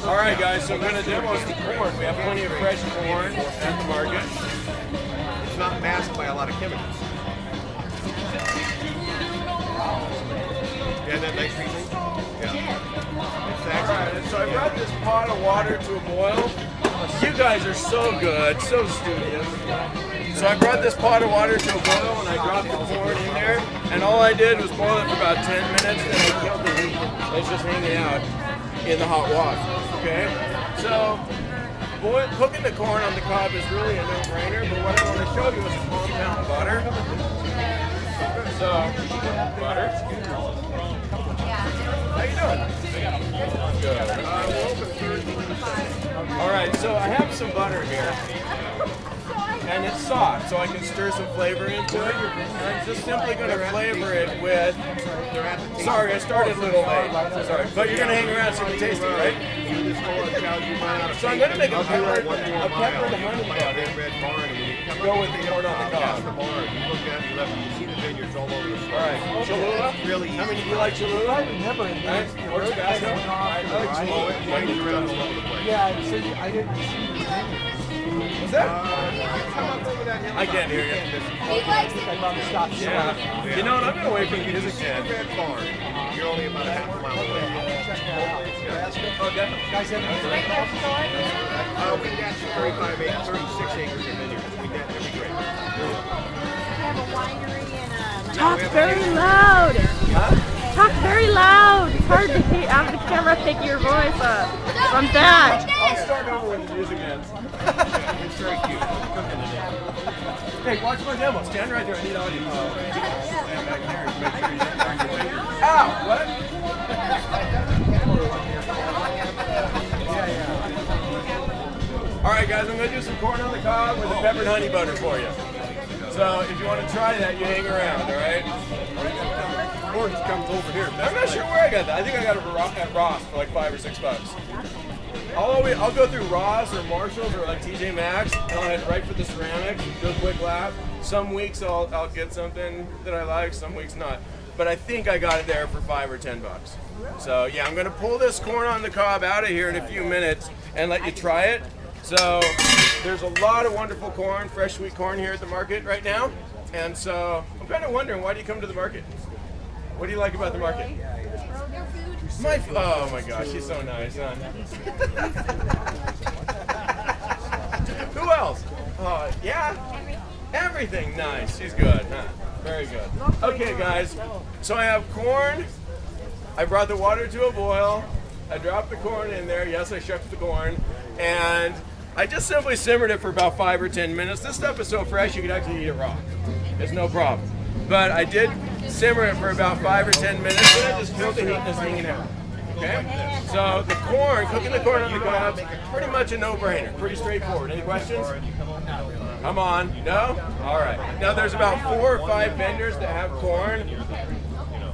All right, guys, so I'm going to demo some corn. We have plenty of fresh corn at the market. It's not masked by a lot of chemicals. Yeah, that nice reason? Yeah. It's All right, so I brought this pot of water to a boil. You guys are so good, so studious. So I brought this pot of water to a boil and I dropped the corn in there. And all I did was boil it for about 10 minutes, then I killed the heat. It's just hanging out in the hot water, okay? So cooking the corn on the cob is really a no-brainer, but what I want to show you is some compound butter. So, butter. How you doing? Good. All right, so I have some butter here, and it's soft, so I can stir some flavor into it. And I'm just simply going to flavor it with. Sorry, I started a little late. Sorry, but you're going to hang around so you can taste it, right? So I'm going to make a peppered honey butter. Go with the corn on the cob. All right, Cholula? Really How many do you like Cholula? Never. Or Tabasco? I like Cholula. Yeah, so I didn't see What's that? I can't hear you. He likes it. I probably stopped short. Yeah. You know what? I'm going to wait for you to again. You're only about a half a mile away. Oh, definitely. Guys, have We got 35 acres, 36 acres of vineyards. That'd be great. We have a winery and a... Talk very loud. Talk very loud. It's hard to have the camera pick your voice up from that. I'll start over when the music ends. It's very cute. Hey, watch my demo. Stand right there. I need audio. Stand back there. Make sure you don't burn your finger. Ow! What? All right, guys. I'm going to do some corn on the cob with a peppered honey butter for you. So if you want to try that, you hang around, all right? Or just comes over here. I'm not sure where I got that. I think I got it at Ross for like $5 or $6. I'll go through Ross or Marshalls or like TJ Maxx, and I'll head right for the ceramic, do a quick lap. Some weeks I'll get something that I like, some weeks not. But I think I got it there for $5 or $10. So yeah, I'm gonna pull this corn on the cob out of here in a few minutes and let you try it. So there's a lot of wonderful corn, fresh sweet corn here at the market right now. And so I'm kind of wondering, why do you come to the market? What do you like about the market? Oh my gosh, she's so nice, huh? Who else? Yeah? Everything nice. She's good, huh? Very good. Okay, guys. So I have corn. I brought the water to a boil. I dropped the corn in there. Yes, I shucked the corn. And I just simply simmered it for about 5 or 10 minutes. This stuff is so fresh you could actually eat it raw. It's no problem. But I did simmer it for about 5 or 10 minutes, and I just killed the heat and it's hanging out. Okay? So the corn, cooking the corn on the cob, pretty much a no-brainer. Pretty straightforward. Any questions? Come on. No? All right. Now there's about 4 or 5 vendors that have corn.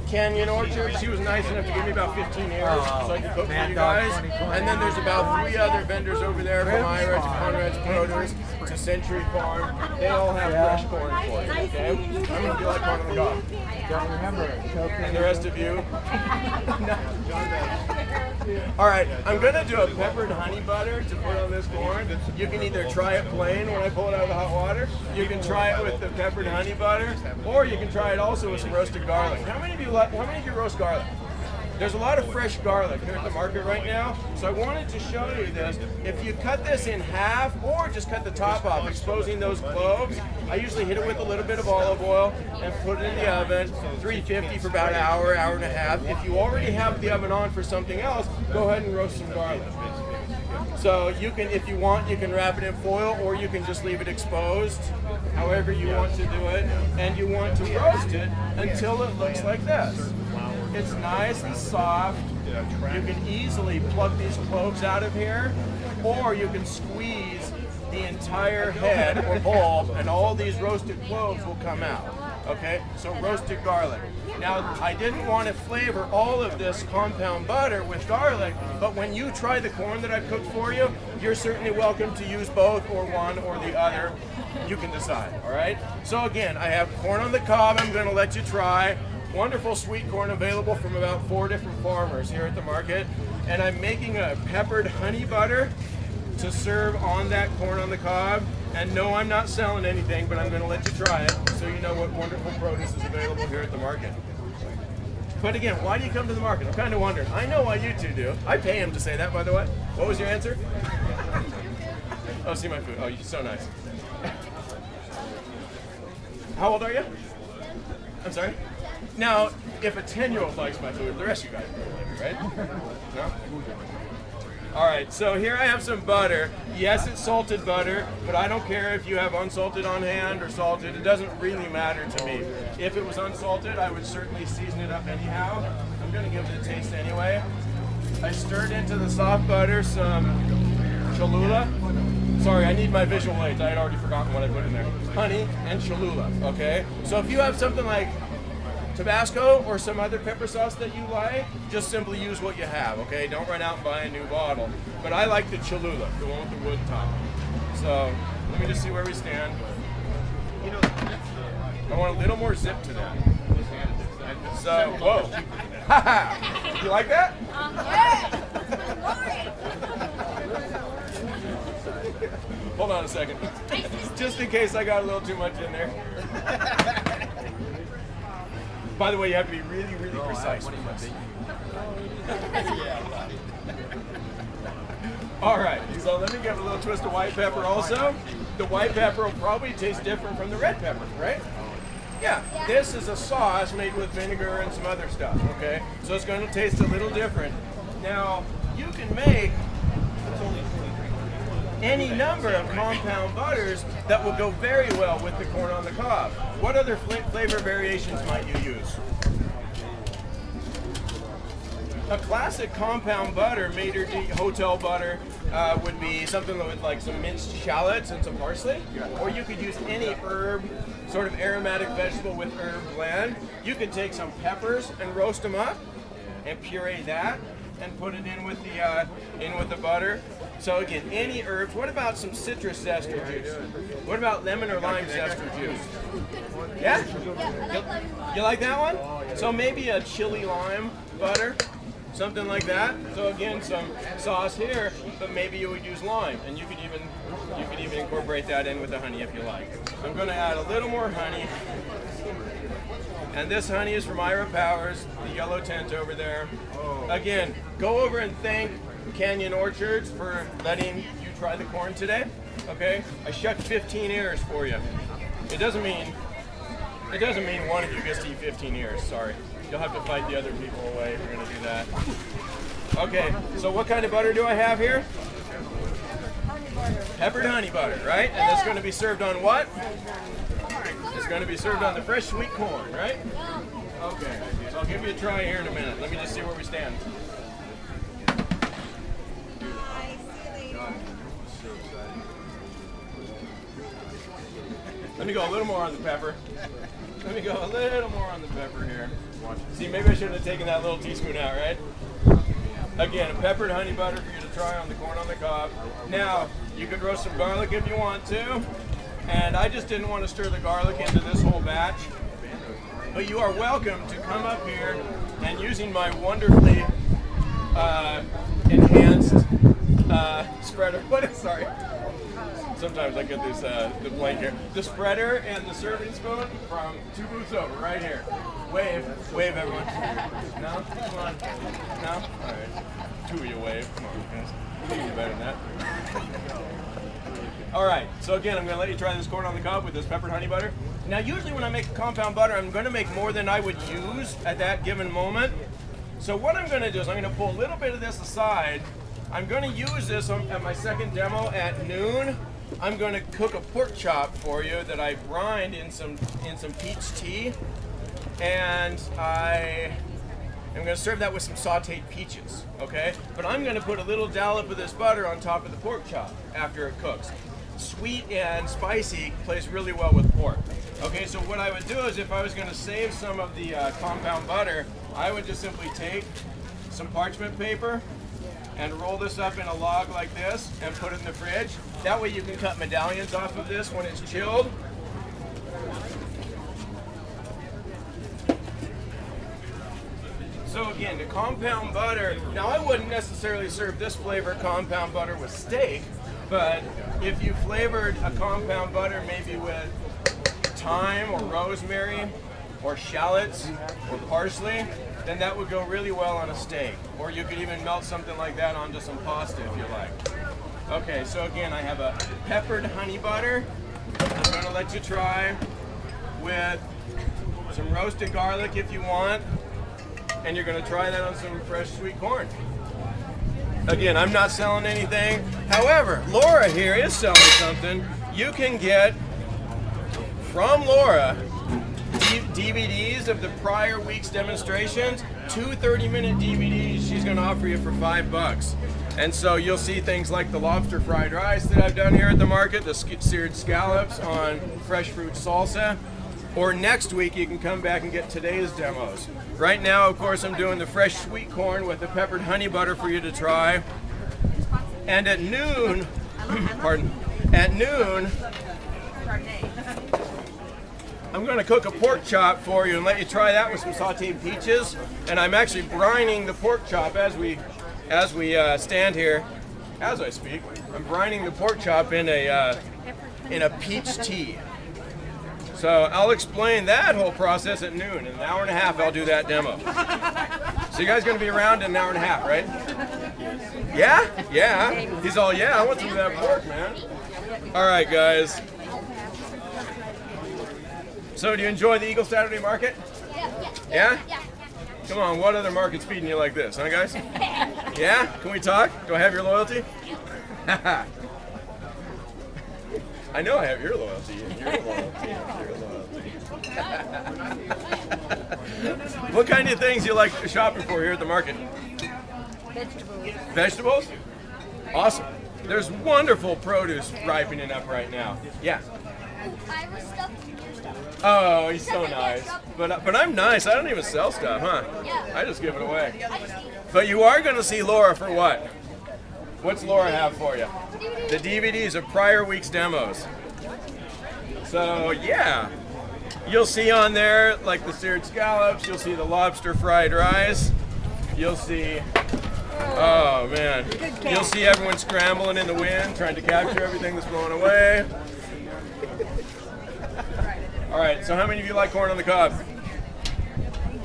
Canyon Orchard, she was nice enough to give me about 15 ears so I could cook for you guys. And then there's about 3 other vendors over there, from Ira to Conrad's Produce to Century Farm. They all have fresh corn for you, okay? How many do you like corn on the cob? Don't remember. And the rest of you? All right, I'm gonna do a peppered honey butter to put on this corn. You can either try it plain when I pull it out of the hot water, you can try it with the peppered honey butter, or you can try it also with some roasted garlic. How many of you roast garlic? There's a lot of fresh garlic here at the market right now, so I wanted to show you this. If you cut this in half, or just cut the top off, exposing those cloves, I usually hit it with a little bit of olive oil and put it in the oven, 350 for about an hour, hour and a half. If you already have the oven on for something else, go ahead and roast some garlic. So you can, if you want, you can wrap it in foil, or you can just leave it exposed, however you want to do it, and you want to roast it until it looks like this. It's nice and soft. You can easily pluck these cloves out of here, or you can squeeze the entire head or bulb, and all these roasted cloves will come out. Okay, so roasted garlic. Now, I didn't want to flavor all of this compound butter with garlic, but when you try the corn that I've cooked for you, you're certainly welcome to use both or one or the other. You can decide, all right? So again, I have corn on the cob I'm going to let you try. Wonderful sweet corn available from about 4 different farmers here at the market. and I'm making a peppered honey butter to serve on that corn on the cob. And no, I'm not selling anything, but I'm going to let you try it so you know what wonderful produce is available here at the market. But again, why do you come to the market? I'm kind of wondering. I know why you two do. I pay him to say that, by the way. What was your answer? Oh, see my food. Oh, you're so nice. How old are you? I'm sorry? Now, if a 10-year-old likes my food, the rest of you guys probably like it, right? No? All right, so here I have some butter. Yes, it's salted butter, but I don't care if you have unsalted on hand or salted. It doesn't really matter to me. If it was unsalted, I would certainly season it up anyhow. I'm gonna give it a taste anyway. I stirred into the soft butter some Cholula. Sorry, I need my visual aids. I had already forgotten what I put in there. Honey and Cholula, okay? So if you have something like Tabasco or some other pepper sauce that you like, just simply use what you have, okay? Don't run out and buy a new bottle. But I like the Cholula, the one with the wood top. So let me just see where we stand. I want a little more zip to that. So, whoa. You like that? Hold on a second. Just in case I got a little too much in there. By the way, you have to be really, really precise with this. All right, so let me give a little twist of white pepper also. The white pepper will probably taste different from the red pepper, right? Yeah, this is a sauce made with vinegar and some other stuff, okay? So it's going to taste a little different. Now, you can make any number of compound butters that will go very well with the corn on the cob. What other flavor variations might you use? A classic compound butter, maitre d' hotel butter, would be something with like some minced shallots and some parsley. Or you could use any herb, sort of aromatic vegetable with herb blend. You could take some peppers and roast them up and puree that and put it in with the butter. So again, any herbs. What about some citrus zest or juice? What about lemon or lime zest or juice? Yeah? You like that one? So maybe a chili lime butter, something like that. So again, some sauce here, but maybe you would use lime, and you could even incorporate that in with the honey if you like. I'm going to add a little more honey. And this honey is from Ira Powers, the yellow tent over there. Again, go over and thank Canyon Orchards for letting you try the corn today. Okay? I shucked 15 ears for you. It doesn't mean one of you gets to eat 15 ears, sorry. You'll have to fight the other people away if you're gonna do that. Okay, so what kind of butter do I have here? Peppered honey butter, right? And it's gonna be served on what? It's going to be served on the fresh sweet corn, right? Okay, so I'll give you a try here in a minute. Let me just see where we stand. Let me go a little more on the pepper. Let me go a little more on the pepper here. See, maybe I should have taken that little teaspoon out, right? Again, a peppered honey butter for you to try on the corn on the cob. Now, you could roast some garlic if you want to. And I just didn't want to stir the garlic into this whole batch. But you are welcome to come up here and using my wonderfully enhanced spreader. Sorry. Sometimes I get this the blank here. The spreader and the serving spoon from 2 booths over, right here. Wave everyone. No? Come on. No? All right. 2 of you wave. Come on, guys. You can do better than that. All right, so again, I'm going to let you try this corn on the cob with this peppered honey butter. Now, usually when I make a compound butter, I'm going to make more than I would use at that given moment. So what I'm going to do is I'm going to pull a little bit of this aside. I'm going to use this at my second demo at noon. I'm going to cook a pork chop for you that I brined in some peach tea, and I'm going to serve that with some sauteed peaches, okay? But I'm going to put a little dollop of this butter on top of the pork chop after it cooks. Sweet and spicy plays really well with pork. Okay, so what I would do is if I was going to save some of the compound butter, I would just simply take some parchment paper and roll this up in a log like this and put it in the fridge. That way you can cut medallions off of this when it's chilled. So again, the compound butter, now I wouldn't necessarily serve this flavor compound butter with steak, but if you flavored a compound butter maybe with thyme or rosemary or shallots or parsley, then that would go really well on a steak. Or you could even melt something like that onto some pasta if you like. Okay, so again, I have a peppered honey butter. I'm gonna let you try with some roasted garlic if you want. And you're gonna try that on some fresh sweet corn. Again, I'm not selling anything. However, Laura here is selling something. You can get from Laura DVDs of the prior week's demonstrations, 2 30-minute DVDs she's gonna offer you for $5. And so you'll see things like the lobster fried rice that I've done here at the market, the seared scallops on fresh fruit salsa, or next week you can come back and get today's demos. Right now, of course, I'm doing the fresh sweet corn with the peppered honey butter for you to try. And at noon, at noon, I'm going to cook a pork chop for you and let you try that with some sauteed peaches. And I'm actually brining the pork chop as we stand here, as I speak. I'm brining the pork chop in a peach tea. So I'll explain that whole process at noon. In an hour and a half, I'll do that demo. So you guys going to be around in an hour and a half, right? Yeah? Yeah. He's all, yeah, I want some of that pork, man. All right, guys. So do you enjoy the Eagle Saturday Market? Yeah? Come on, what other market's feeding you like this, huh, guys? Yeah? Can we talk? Do I have your loyalty? I know I have your loyalty and your loyalty and your loyalty. What kind of things you like shopping for here at the market? Vegetables. Vegetables? Awesome. There's wonderful produce ripening up right now. Yeah. I was stuffed in your stuff. Oh, he's so nice. But I'm nice. I don't even sell stuff, huh? Yeah. I just give it away. I just eat it. But you are going to see Laura for what? What's Laura have for you? The DVDs of prior week's demos. So yeah, you'll see on there like the seared scallops, you'll see the lobster fried rice, you'll see, oh man, you'll see everyone scrambling in the wind trying to capture everything that's blowing away. All right, so how many of you like corn on the cob?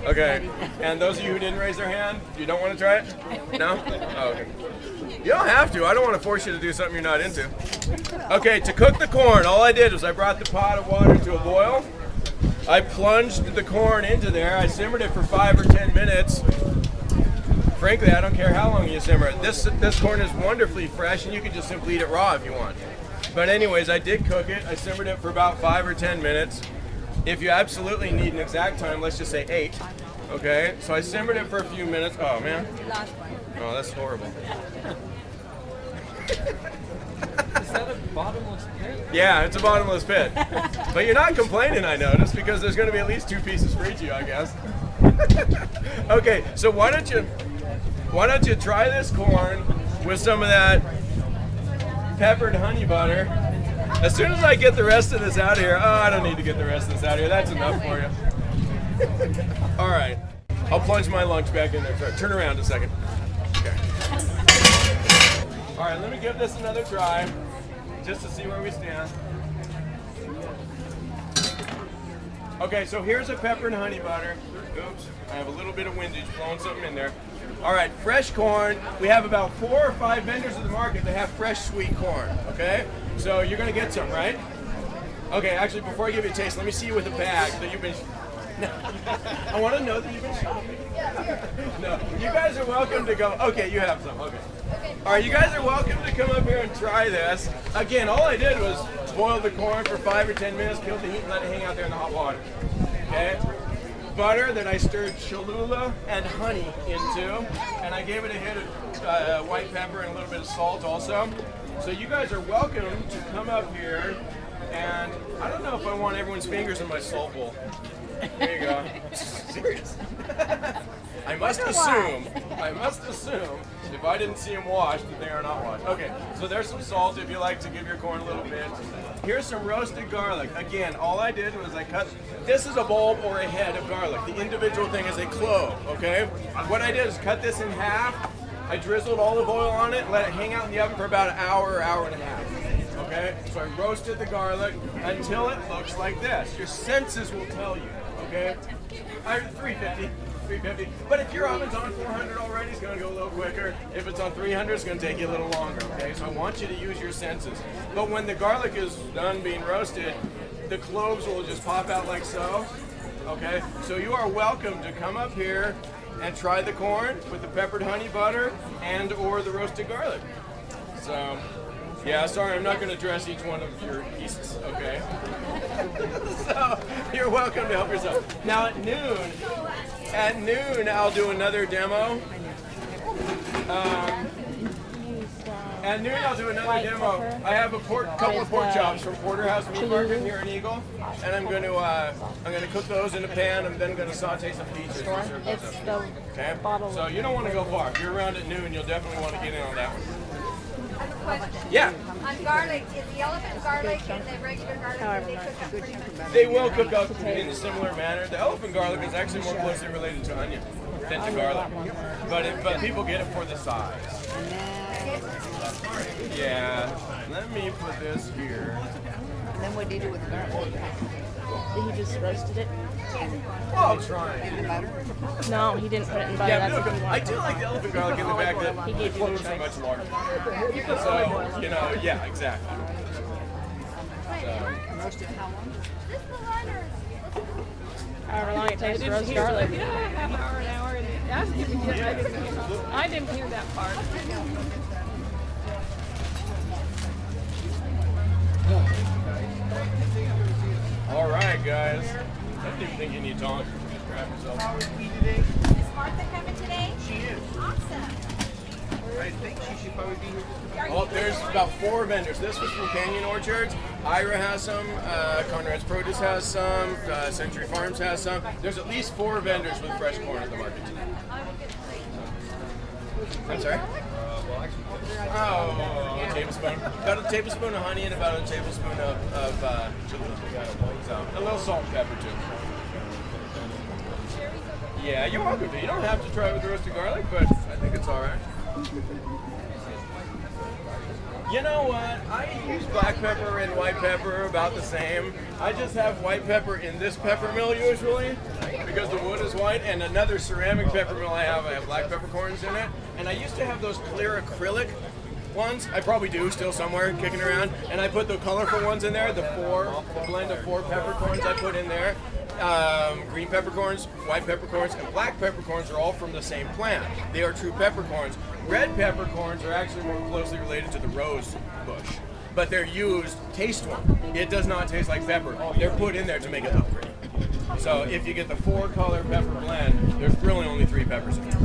Okay, and those of you who didn't raise their hand, you don't want to try it? No? Oh, okay. You don't have to. I don't want to force you to do something you're not into. Okay, to cook the corn, all I did was I brought the pot of water to a boil. I plunged the corn into there. I simmered it for 5 or 10 minutes. Frankly, I don't care how long you simmer it. This corn is wonderfully fresh, and you can just simply eat it raw if you want. But anyways, I did cook it. I simmered it for about 5 or 10 minutes. If you absolutely need an exact time, let's just say 8. Okay, so I simmered it for a few minutes. Oh man. Oh, that's horrible. Is that a bottomless pit? Yeah, it's a bottomless pit. But you're not complaining, I noticed, because there's going to be at least 2 pieces for each of you, I guess. Okay, so why don't you try this corn with some of that peppered honey butter? As soon as I get the rest of this out of here, oh, I don't need to get the rest of this out of here. That's enough for you. All right, I'll plunge my lunch back in there. Sorry, turn around a second. Okay. All right, let me give this another try, just to see where we stand. Okay, so here's a pepper and honey butter. Oops, I have a little bit of windage blowing something in there. All right, fresh corn. We have about 4 or 5 vendors in the market that have fresh sweet corn, okay? So you're gonna get some, right? Okay, actually, before I give you a taste, let me see you with a bag that you've been... I want to know that you've been shopping. No, you guys are welcome to go. Okay, you have some. Okay. All right, you guys are welcome to come up here and try this. Again, all I did was boil the corn for 5 or 10 minutes, killed the heat, and let it hang out there in the hot water. Okay. Butter that I stirred Cholula and honey into, and I gave it a hit of white pepper and a little bit of salt also. So you guys are welcome to come up here And I don't know if I want everyone's fingers in my salt bowl. There you go. Serious. I must assume, if I didn't see them washed, that they are not washed. Okay, so there's some salt if you like to give your corn a little bit. Here's some roasted garlic. Again, all I did was I cut, this is a bulb or a head of garlic. The individual thing is a clove, okay? What I did is cut this in half. I drizzled olive oil on it, let it hang out in the oven for about an hour or hour and a half. Okay, so I roasted the garlic until it looks like this. Your senses will tell you, okay? 350. But if your oven's on 400 already, it's going to go a little quicker. If it's on 300, it's going to take you a little longer, okay? So I want you to use your senses. But when the garlic is done being roasted, the cloves will just pop out like so, okay? So you are welcome to come up here and try the corn with the peppered honey butter and or the roasted garlic. So, yeah, sorry, I'm not going to dress each one of your pieces, okay? So, you're welcome to help yourself. Now at noon, I'll do another demo. I have a couple of pork chops from Porterhouse Meat Market here in Eagle, and I'm going to cook those in a pan. I'm then going to saute some peaches. It's the Okay. bottle. So you don't want to go far. If you're around at noon, you'll definitely want to get in on that one. I have a question. Yeah. On garlic, is the elephant garlic and the regular garlic, do they cook up pretty much? They will cook up in a similar manner. The elephant garlic is actually more closely related to onion than to garlic, but people get it for the size. Yeah. Let me put this here. And then what do you do with the garlic? He just roasted it. I'll try. In butter? No, he didn't put it in butter. Yeah, That's what he I wanted. do like the elephant garlic in the fact that He the gave you the cloves are choice. much larger. So, you know, yeah, exactly. Roasted how long? This is the runners. However long it takes to roast garlic. Half hour, an hour, and ask if you did. I didn't hear that part. All right, guys. I didn't even think you need tongs. Just grab yourself. Is Martha coming today? She is. Awesome. I think she should probably be here just a Oh, there's about 4 vendors. This was from Canyon Orchards. Ira has some. Conrad's Produce has some. Century Farms has some. There's at least 4 vendors with fresh corn at the market today. I'm sorry? Oh, a tablespoon. About a tablespoon of honey and about a tablespoon of chili. So, a little salt and pepper too. Yeah, you're welcome to. You don't have to try it with roasted garlic, but I think it's all right. You know what? I use black pepper and white pepper about the same. I just have white pepper in this pepper mill usually because the wood is white, and another ceramic pepper mill I have black peppercorns in it. And I used to have those clear acrylic ones. I probably do still somewhere kicking around. And I put the colorful ones in there, the blend of 4 peppercorns I put in there. Green peppercorns, white peppercorns, and black peppercorns are all from the same plant. They are true peppercorns. Red peppercorns are actually more closely related to the rose bush, but they're used, taste one. It does not taste like pepper. They're put in there to make it look pretty. So if you get the 4-color pepper blend, there's really only 3 peppers in it.